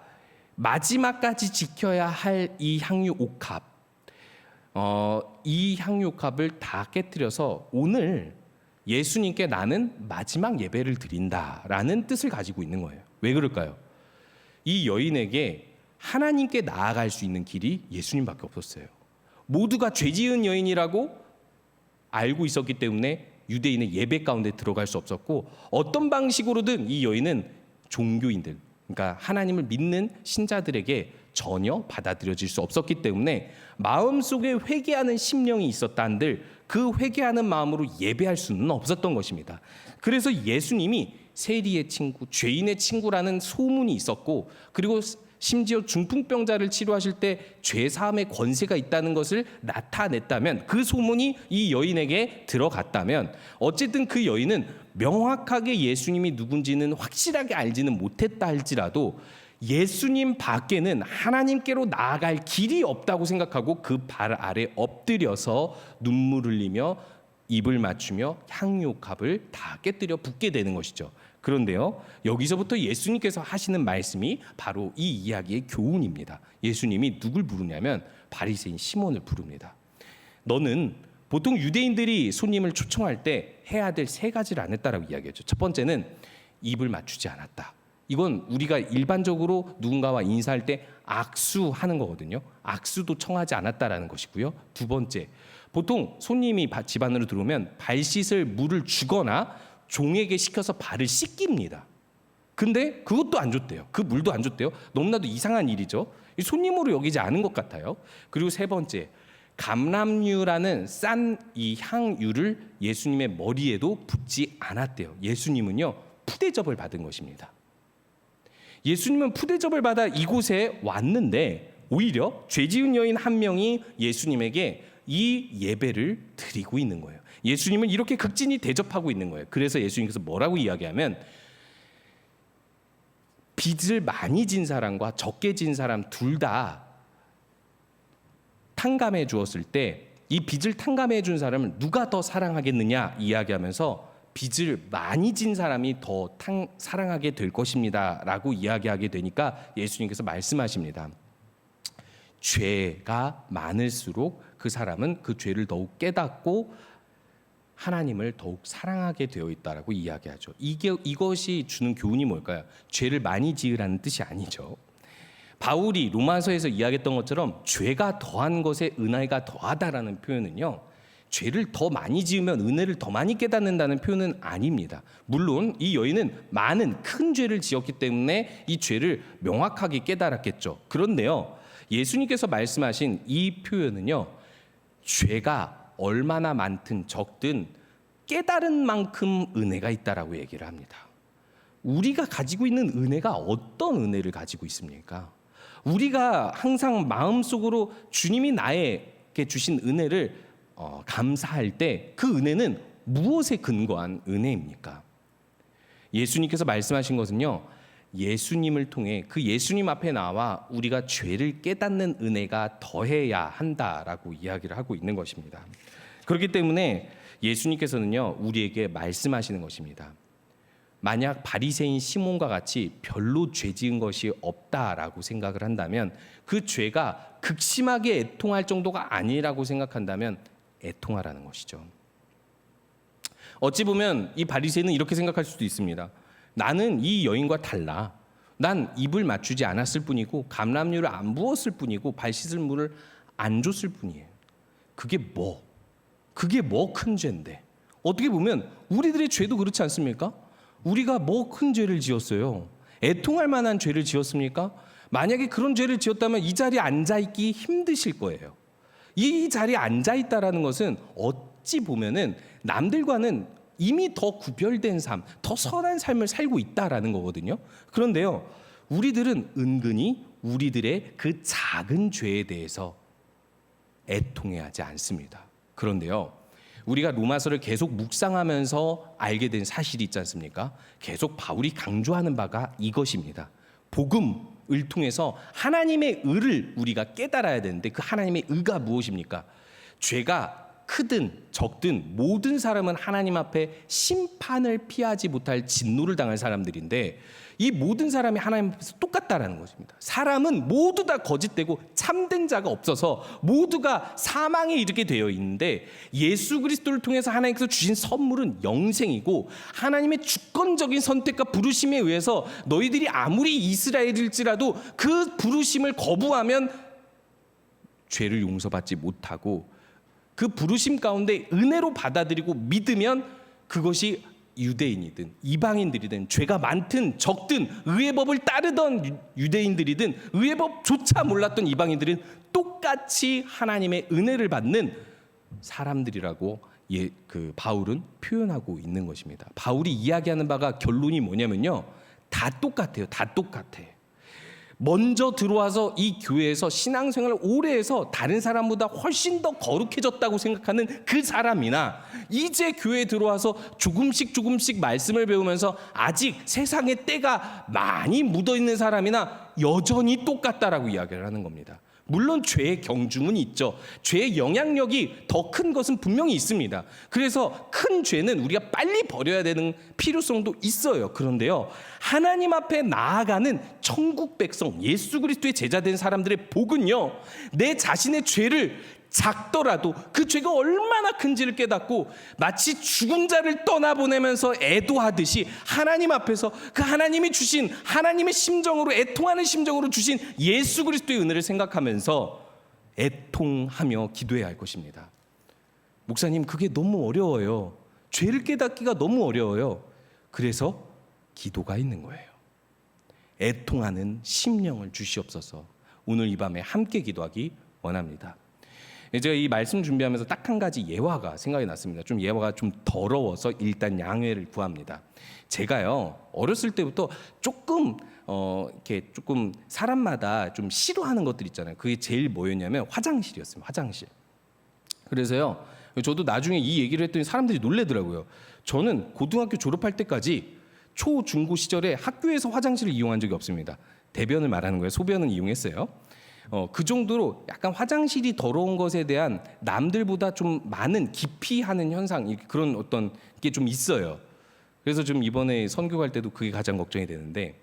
마지막까지 지켜야 할 이 향유옥합, 이 향유옥합을 다 깨뜨려서 오늘 예수님께 나는 마지막 예배를 드린다라는 뜻을 가지고 있는 거예요. 왜 그럴까요? 이 여인에게 하나님께 나아갈 수 있는 길이 예수님밖에 없었어요. 모두가 죄 지은 여인이라고 알고 있었기 때문에 유대인의 예배 가운데 들어갈 수 없었고, 어떤 방식으로든 이 여인은 종교인들, 그러니까 하나님을 믿는 신자들에게 전혀 받아들여질 수 없었기 때문에 마음속에 회개하는 심령이 있었다 한들 그 회개하는 마음으로 예배할 수는 없었던 것입니다. 그래서 예수님이 세리의 친구, 죄인의 친구라는 소문이 있었고, 그리고 심지어 중풍병자를 치료하실 때 죄사함의 권세가 있다는 것을 나타냈다면, 그 소문이 이 여인에게 들어갔다면, 어쨌든 그 여인은 명확하게 예수님이 누군지는 확실하게 알지는 못했다 할지라도 예수님 밖에는 하나님께로 나아갈 길이 없다고 생각하고 그 발 아래 엎드려서 눈물 흘리며 입을 맞추며 향유옥합을 다 깨뜨려 붓게 되는 것이죠. 그런데요, 여기서부터 예수님께서 하시는 말씀이 바로 이 이야기의 교훈입니다. 예수님이 누굴 부르냐면 바리새인 시몬을 부릅니다. 너는, 보통 유대인들이 손님을 초청할 때 해야 될 3가지를 안 했다라고 이야기하죠. 첫 번째는 입을 맞추지 않았다. 이건 우리가 일반적으로 누군가와 인사할 때 악수하는 거거든요. 악수도 청하지 않았다라는 것이고요. 두 번째, 보통 손님이 집 안으로 들어오면 발 씻을 물을 주거나 종에게 시켜서 발을 씻깁니다. 근데 그것도 안 줬대요. 그 물도 안 줬대요. 너무나도 이상한 일이죠. 손님으로 여기지 않은 것 같아요. 그리고 세 번째, 감람유라는 싼 이 향유를 예수님의 머리에도 붓지 않았대요. 예수님은요, 푸대접을 받은 것입니다. 예수님은 푸대접을 받아 이곳에 왔는데 오히려 죄 지은 여인 한 명이 예수님에게 이 예배를 드리고 있는 거예요. 예수님은 이렇게 극진히 대접하고 있는 거예요. 그래서 예수님께서 뭐라고 이야기하면, 빚을 많이 진 사람과 적게 진 사람 둘 다 탕감해 주었을 때 이 빚을 탕감해 준 사람을 누가 더 사랑하겠느냐 이야기하면서 빚을 많이 진 사람이 더 사랑하게 될 것입니다 라고 이야기하게 되니까 예수님께서 말씀하십니다. 죄가 많을수록 그 사람은 그 죄를 더욱 깨닫고 하나님을 더욱 사랑하게 되어 있다라고 이야기하죠. 이것이 주는 교훈이 뭘까요? 죄를 많이 지으라는 뜻이 아니죠. 바울이 로마서에서 이야기했던 것처럼 죄가 더한 것에 은혜가 더하다라는 표현은요, 죄를 더 많이 지으면 은혜를 더 많이 깨닫는다는 표현은 아닙니다. 물론 이 여인은 많은 큰 죄를 지었기 때문에 이 죄를 명확하게 깨달았겠죠. 그런데요, 예수님께서 말씀하신 이 표현은요, 죄가 얼마나 많든 적든 깨달은 만큼 은혜가 있다라고 얘기를 합니다. 우리가 가지고 있는 은혜가 어떤 은혜를 가지고 있습니까? 우리가 항상 마음속으로 주님이 나에게 주신 은혜를 감사할 때 그 은혜는 무엇에 근거한 은혜입니까? 예수님께서 말씀하신 것은요, 예수님을 통해 그 예수님 앞에 나와 우리가 죄를 깨닫는 은혜가 더해야 한다라고 이야기를 하고 있는 것입니다. 그렇기 때문에 예수님께서는요, 우리에게 말씀하시는 것입니다. 만약 바리새인 시몬과 같이 별로 죄 지은 것이 없다라고 생각을 한다면, 그 죄가 극심하게 애통할 정도가 아니라고 생각한다면 애통하라는 것이죠. 어찌 보면 이 바리새인은 이렇게 생각할 수도 있습니다. 나는 이 여인과 달라. 난 입을 맞추지 않았을 뿐이고 감람유를 안 부었을 뿐이고 발 씻을 물을 안 줬을 뿐이에요. 그게 뭐 큰 죄인데. 어떻게 보면 우리들의 죄도 그렇지 않습니까? 우리가 뭐 큰 죄를 지었어요? 애통할 만한 죄를 지었습니까? 만약에 그런 죄를 지었다면 이 자리에 앉아있기 힘드실 거예요. 이 자리에 앉아있다라는 것은 어찌 보면은 남들과는 이미 더 구별된 삶, 더 선한 삶을 살고 있다라는 거거든요. 그런데요, 우리들은 은근히 우리들의 그 작은 죄에 대해서 애통해하지 않습니다. 그런데요, 우리가 로마서를 계속 묵상하면서 알게 된 사실이 있지 않습니까? 계속 바울이 강조하는 바가 이것입니다. 복음을 통해서 하나님의 의를 우리가 깨달아야 되는데, 그 하나님의 의가 무엇입니까? 죄가 크든 적든 모든 사람은 하나님 앞에 심판을 피하지 못할 진노를 당할 사람들인데, 이 모든 사람이 하나님 앞에서 똑같다라는 것입니다. 사람은 모두 다 거짓되고 참된 자가 없어서 모두가 사망에 이르게 되어 있는데, 예수 그리스도를 통해서 하나님께서 주신 선물은 영생이고, 하나님의 주권적인 선택과 부르심에 의해서 너희들이 아무리 이스라엘일지라도 그 부르심을 거부하면 죄를 용서받지 못하고, 그 부르심 가운데 은혜로 받아들이고 믿으면 그것이 유대인이든 이방인들이든 죄가 많든 적든 의의 법을 따르던 유대인들이든 의의 법조차 몰랐던 이방인들은 똑같이 하나님의 은혜를 받는 사람들이라고 바울은 표현하고 있는 것입니다. 바울이 이야기하는 바가 결론이 뭐냐면요, 다 똑같아요. 다 똑같아. 먼저 들어와서 이 교회에서 신앙생활을 오래 해서 다른 사람보다 훨씬 더 거룩해졌다고 생각하는 그 사람이나, 이제 교회에 들어와서 조금씩 말씀을 배우면서 아직 세상에 때가 많이 묻어있는 사람이나 여전히 똑같다라고 이야기를 하는 겁니다. 물론 죄의 경중은 있죠. 죄의 영향력이 더 큰 것은 분명히 있습니다. 그래서 큰 죄는 우리가 빨리 버려야 되는 필요성도 있어요. 그런데요, 하나님 앞에 나아가는 천국 백성, 예수 그리스도의 제자된 사람들의 복은요, 내 자신의 죄를 작더라도 그 죄가 얼마나 큰지를 깨닫고 마치 죽은 자를 떠나보내면서 애도하듯이 하나님 앞에서 그 하나님이 주신, 하나님의 심정으로 애통하는 심정으로 주신 예수 그리스도의 은혜를 생각하면서 애통하며 기도해야 할 것입니다. 목사님, 그게 너무 어려워요. 죄를 깨닫기가 너무 어려워요. 그래서 기도가 있는 거예요. 애통하는 심령을 주시옵소서. 오늘 이 밤에 함께 기도하기 원합니다. 제가 이 말씀 준비하면서 딱 한 가지 예화가 생각이 났습니다. 좀 예화가 좀 더러워서 일단 양해를 구합니다. 제가요, 어렸을 때부터 이렇게 조금 사람마다 좀 싫어하는 것들 있잖아요. 그게 제일 뭐였냐면 화장실이었어요. 화장실. 그래서요, 저도 나중에 이 얘기를 했더니 사람들이 놀래더라고요. 저는 고등학교 졸업할 때까지 초, 중고 시절에 학교에서 화장실을 이용한 적이 없습니다. 대변을 말하는 거예요. 소변은 이용했어요. 그 정도로 약간 화장실이 더러운 것에 대한 남들보다 좀 많은 기피하는 현상, 그런 어떤 게 좀 있어요. 그래서 좀 이번에 선교 갈 때도 그게 가장 걱정이 되는데,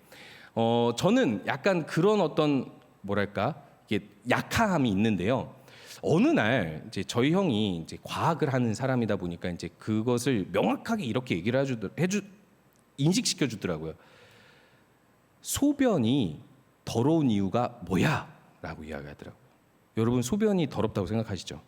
저는 약간 그런 어떤 뭐랄까, 이게 약함이 있는데요. 어느 날 이제 저희 형이 이제 과학을 하는 사람이다 보니까 이제 그것을 명확하게 이렇게 얘기를 인식시켜 주더라고요. 소변이 더러운 이유가 뭐야? 라고 이야기하더라고요. 여러분, 소변이 더럽다고 생각하시죠?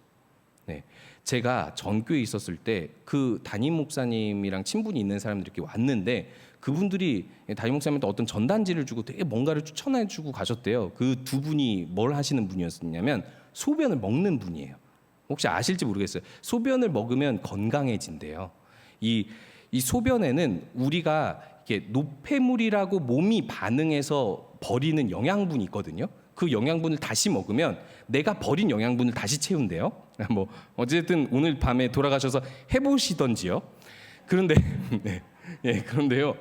네, 제가 전교에 있었을 때 그 담임 목사님이랑 친분이 있는 사람들이 이렇게 왔는데, 그분들이 담임 목사님한테 어떤 전단지를 주고 되게 뭔가를 추천해 주고 가셨대요. 그 두 분이 뭘 하시는 분이었냐면 소변을 먹는 분이에요. 혹시 아실지 모르겠어요. 소변을 먹으면 건강해진대요. 이 소변에는 우리가 이렇게 노폐물이라고 몸이 반응해서 버리는 영양분이 있거든요. 그 영양분을 다시 먹으면 내가 버린 영양분을 다시 채운대요. 어쨌든 오늘 밤에 돌아가셔서 해보시던지요. 그런데 네. 예, 그런데요.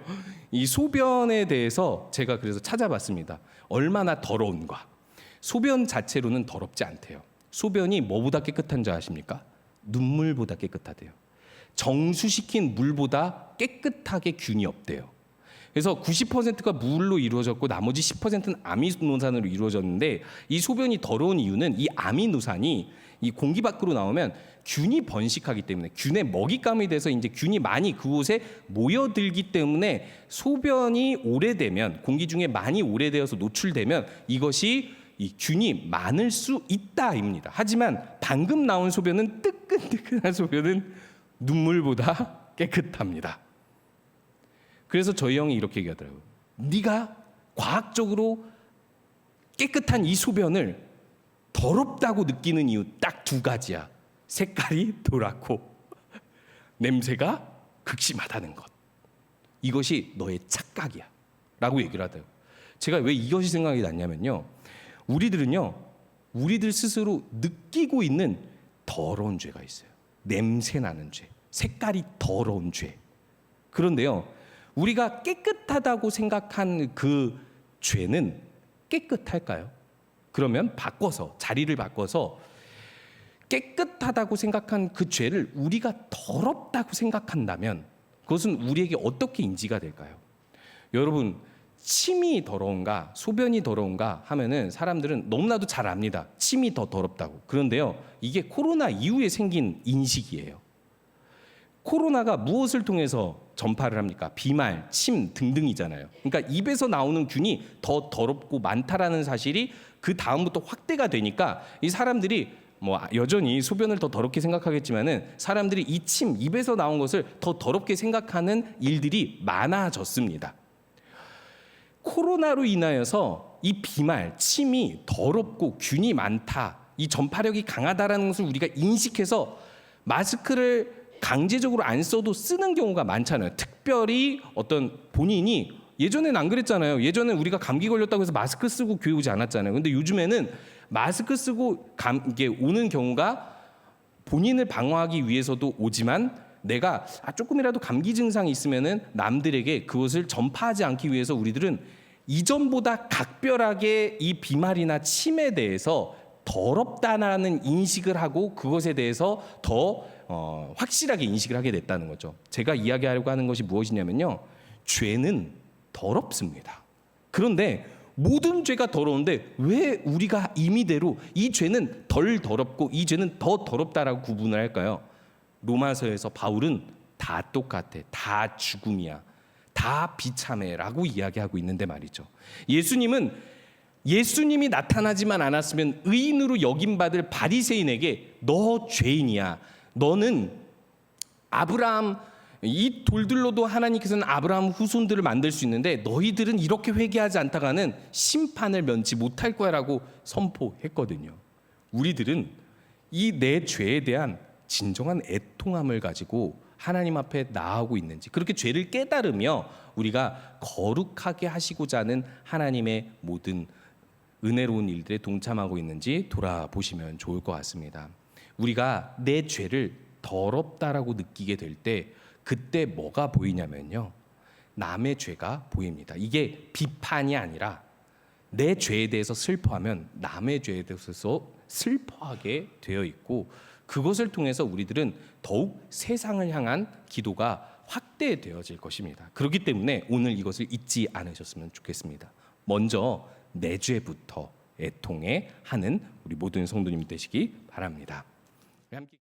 이 소변에 대해서 제가 그래서 찾아봤습니다. 얼마나 더러운가. 소변 자체로는 더럽지 않대요. 소변이 뭐보다 깨끗한 줄 아십니까? 눈물보다 깨끗하대요. 정수시킨 물보다 깨끗하게 균이 없대요. 그래서 90%가 물로 이루어졌고 나머지 10%는 아미노산으로 이루어졌는데, 이 소변이 더러운 이유는 이 아미노산이 이 공기 밖으로 나오면 균이 번식하기 때문에, 균의 먹잇감이 돼서 이제 균이 많이 그곳에 모여들기 때문에 소변이 오래되면, 공기 중에 많이 오래되어서 노출되면 이것이 이 균이 많을 수 있다입니다. 하지만 방금 나온 소변은, 뜨끈뜨끈한 소변은 눈물보다 깨끗합니다. 그래서 저희 형이 이렇게 얘기하더라고요. 네가 과학적으로 깨끗한 이 소변을 더럽다고 느끼는 이유 딱 두 가지야. 색깔이 노랗고 냄새가 극심하다는 것. 이것이 너의 착각이야 라고 얘기를 하더라고요. 제가 왜 이것이 생각이 났냐면요, 우리들은요, 우리들 스스로 느끼고 있는 더러운 죄가 있어요. 냄새 나는 죄, 색깔이 더러운 죄. 그런데요, 우리가 깨끗하다고 생각한 그 죄는 깨끗할까요? 그러면 바꿔서, 자리를 바꿔서 깨끗하다고 생각한 그 죄를 우리가 더럽다고 생각한다면 그것은 우리에게 어떻게 인지가 될까요? 여러분, 침이 더러운가 소변이 더러운가 하면은 사람들은 너무나도 잘 압니다. 침이 더 더럽다고. 그런데요, 이게 코로나 이후에 생긴 인식이에요. 코로나가 무엇을 통해서 전파를 합니까? 비말, 침 등등이잖아요. 그러니까 입에서 나오는 균이 더 더럽고 많다라는 사실이 그 다음부터 확대가 되니까 이 사람들이 뭐 여전히 소변을 더 더럽게 생각하겠지만은 사람들이 이 침, 입에서 나온 것을 더 더럽게 생각하는 일들이 많아졌습니다. 코로나로 인하여서 이 비말, 침이 더럽고 균이 많다, 이 전파력이 강하다라는 것을 우리가 인식해서 마스크를 강제적으로 안 써도 쓰는 경우가 많잖아요. 특별히 어떤 본인이, 예전엔 안 그랬잖아요. 예전엔 우리가 감기 걸렸다고 해서 마스크 쓰고 교회 오지 않았잖아요. 근데 요즘에는 마스크 쓰고 이게 오는 경우가 본인을 방어하기 위해서도 오지만, 내가 조금이라도 감기 증상이 있으면은 남들에게 그것을 전파하지 않기 위해서 우리들은 이전보다 각별하게 이 비말이나 침에 대해서 더럽다라는 인식을 하고 그것에 대해서 더 확실하게 인식을 하게 됐다는 거죠. 제가 이야기하려고 하는 것이 무엇이냐면요, 죄는 더럽습니다. 그런데 모든 죄가 더러운데 왜 우리가 임의대로 이 죄는 덜 더럽고 이 죄는 더 더럽다라고 구분을 할까요? 로마서에서 바울은 다 똑같아, 다 죽음이야, 다 비참해라고 이야기하고 있는데 말이죠. 예수님이 나타나지만 않았으면 의인으로 여김받을 바리새인에게 너 죄인이야, 너는 아브라함, 이 돌들로도 하나님께서는 아브라함 후손들을 만들 수 있는데 너희들은 이렇게 회개하지 않다가는 심판을 면치 못할 거야라고 선포했거든요. 우리들은 이 내 죄에 대한 진정한 애통함을 가지고 하나님 앞에 나아오고 있는지, 그렇게 죄를 깨달으며 우리가 거룩하게 하시고자 하는 하나님의 모든 은혜로운 일들에 동참하고 있는지 돌아보시면 좋을 것 같습니다. 우리가 내 죄를 더럽다라고 느끼게 될 때 그때 뭐가 보이냐면요, 남의 죄가 보입니다. 이게 비판이 아니라 내 죄에 대해서 슬퍼하면 남의 죄에 대해서 슬퍼하게 되어 있고, 그것을 통해서 우리들은 더욱 세상을 향한 기도가 확대되어질 것입니다. 그렇기 때문에 오늘 이것을 잊지 않으셨으면 좋겠습니다. 먼저 내 죄부터 애통해 하는 우리 모든 성도님 되시기 바랍니다. 함께